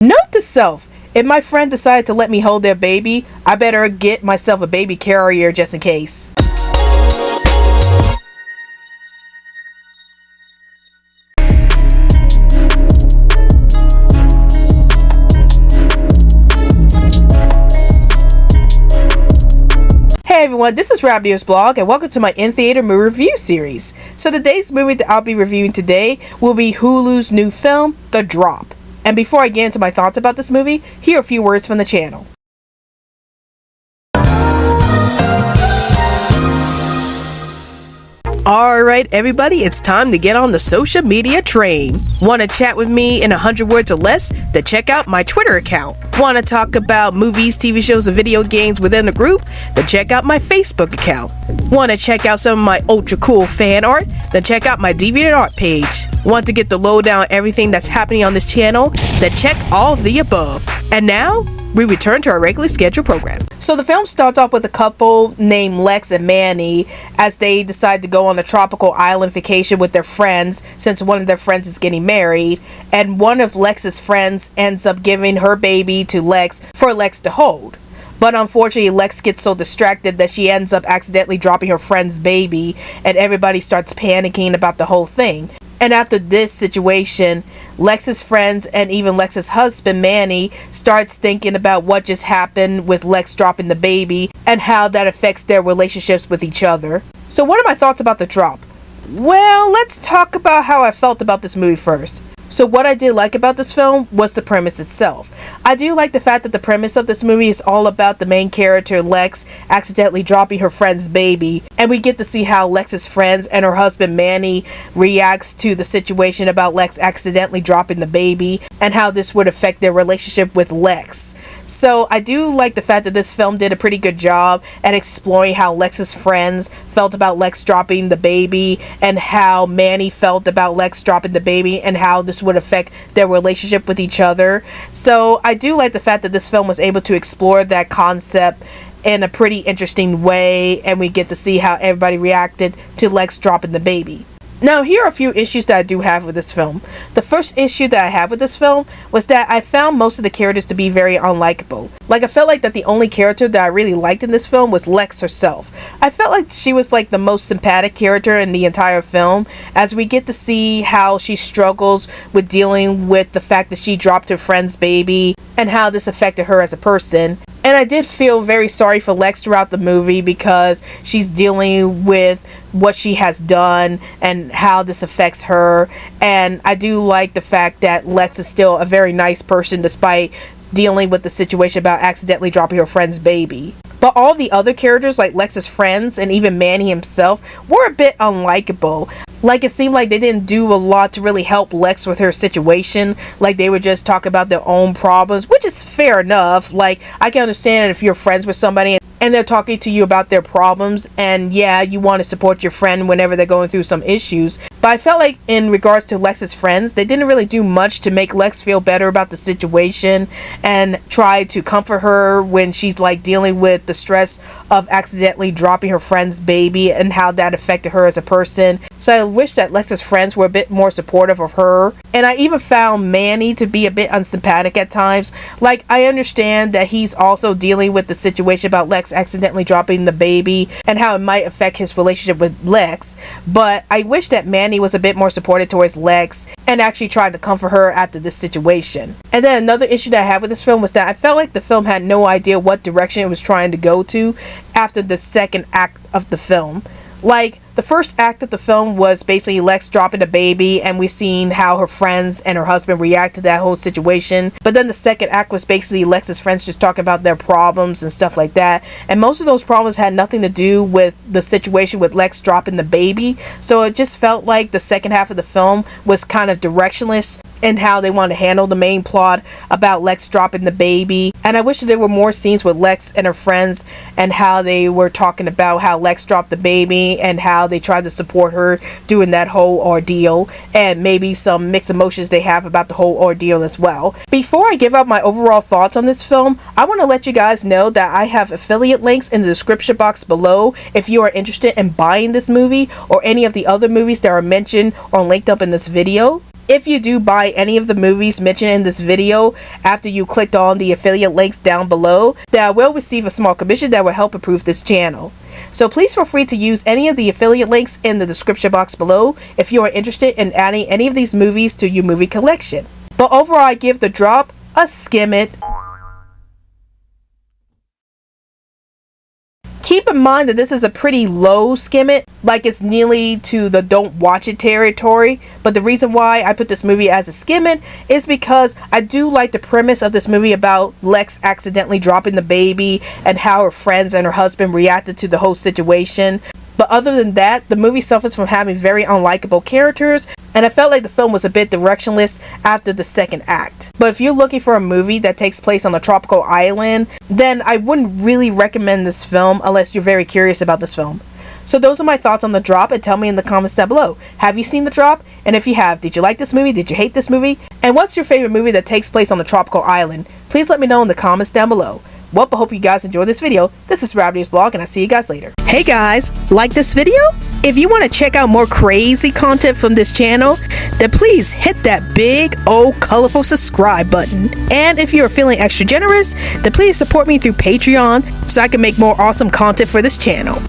Note to self, if my friend decided to let me hold their baby, I better get myself a baby carrier just in case. Hey everyone, this is Rabbitearsblog and welcome to my in-theater movie review series. So today's movie that I'll be reviewing today will be Hulu's new film, The Drop. And before I get into my thoughts about this movie, here are a few words from the channel. Alright everybody, it's time to get on the social media train. Want to chat with me in 100 words or less? Then check out my Twitter account. Want to talk about movies, TV shows, and video games within the group? Then check out my Facebook account. Want to check out some of my ultra cool fan art? Then check out my DeviantArt page. Want to get the lowdown on everything that's happening on this channel? Then check all of the above. And now, we return to our regularly scheduled program. So the film starts off with a couple named Lex and Manny as they decide to go on a tropical island vacation with their friends since one of their friends is getting married, and one of Lex's friends ends up giving her baby to Lex for Lex to hold. But unfortunately, Lex gets so distracted that she ends up accidentally dropping her friend's baby, and everybody starts panicking about the whole thing. And after this situation, Lex's friends and even Lex's husband, Manny, starts thinking about what just happened with Lex dropping the baby and how that affects their relationships with each other. So what are my thoughts about The Drop? Well, let's talk about how I felt about this movie first. So what I did like about this film was the premise itself. I do like the fact that the premise of this movie is all about the main character, Lex, accidentally dropping her friend's baby. And we get to see how Lex's friends and her husband, Manny, reacts to the situation about Lex accidentally dropping the baby and how this would affect their relationship with Lex. So I do like the fact that this film did a pretty good job at exploring how Lex's friends felt about Lex dropping the baby and how Manny felt about Lex dropping the baby and how this would affect their relationship with each other. So I do like the fact that this film was able to explore that concept in a pretty interesting way, and we get to see how everybody reacted to Lex dropping the baby. Now, here are a few issues that I do have with this film. The first issue that I have with this film was that I found most of the characters to be very unlikable. Like, I felt like that the only character that I really liked in this film was Lex herself. I felt like she was like the most sympathetic character in the entire film, as we get to see how she struggles with dealing with the fact that she dropped her friend's baby and how this affected her as a person. And I did feel very sorry for Lex throughout the movie because she's dealing with what she has done and how this affects her. And I do like the fact that Lex is still a very nice person despite dealing with the situation about accidentally dropping her friend's baby. But all the other characters, like Lex's friends and even Manny himself, were a bit unlikable. Like, it seemed like they didn't do a lot to really help Lex with her situation. Like, they would just talk about their own problems, which is fair enough. Like, I can understand if you're friends with somebody and they're talking to you about their problems, and yeah, you want to support your friend whenever they're going through some issues. But I felt like in regards to Lex's friends, they didn't really do much to make Lex feel better about the situation and try to comfort her when she's like dealing with the stress of accidentally dropping her friend's baby and how that affected her as a person. So I wish that Lex's friends were a bit more supportive of her. And I even found Manny to be a bit unsympathetic at times. Like, I understand that he's also dealing with the situation about Lex accidentally dropping the baby and how it might affect his relationship with Lex, but I wish that Manny was a bit more supportive towards Lex and actually tried to comfort her after this situation. And then another issue that I had with this film was that I felt like the film had no idea what direction it was trying to go to after the second act of the film. Like, the first act of the film was basically Lex dropping a baby, and we seen how her friends and her husband react to that whole situation. But then the second act was basically Lex's friends just talking about their problems and stuff like that. And most of those problems had nothing to do with the situation with Lex dropping the baby. So it just felt like the second half of the film was kind of directionless in how they wanted to handle the main plot about Lex dropping the baby. And I wish that there were more scenes with Lex and her friends and how they were talking about how Lex dropped the baby and how they tried to support her during that whole ordeal, and maybe some mixed emotions they have about the whole ordeal as well. Before I give out my overall thoughts on this film, I want to let you guys know that I have affiliate links in the description box below if you are interested in buying this movie or any of the other movies that are mentioned or linked up in this video. if you do buy any of the movies mentioned in this video after you clicked on the affiliate links down below, then I will receive a small commission that will help improve this channel. So please feel free to use any of the affiliate links in the description box below if you are interested in adding any of these movies to your movie collection. But overall, I give The Drop a skim it. Keep in mind that this is a pretty low skim it, like it's nearly to the don't watch it territory. But the reason why I put this movie as a skim it is because I do like the premise of this movie about Lex accidentally dropping the baby and how her friends and her husband reacted to the whole situation. But other than that, the movie suffers from having very unlikable characters, and I felt like the film was a bit directionless after the second act. But if you're looking for a movie that takes place on a tropical island, then I wouldn't really recommend this film unless you're very curious about this film. So those are my thoughts on The Drop, and tell me in the comments down below. Have you seen The Drop? And if you have, did you like this movie? Did you hate this movie? And what's your favorite movie that takes place on a tropical island? Please let me know in the comments down below. Well, I hope you guys enjoyed this video. This is Rabbitearsblog, and I'll see you guys later. Hey guys, like this video? If you want to check out more crazy content from this channel, then please hit that big old colorful subscribe button. And if you're feeling extra generous, then please support me through Patreon so I can make more awesome content for this channel.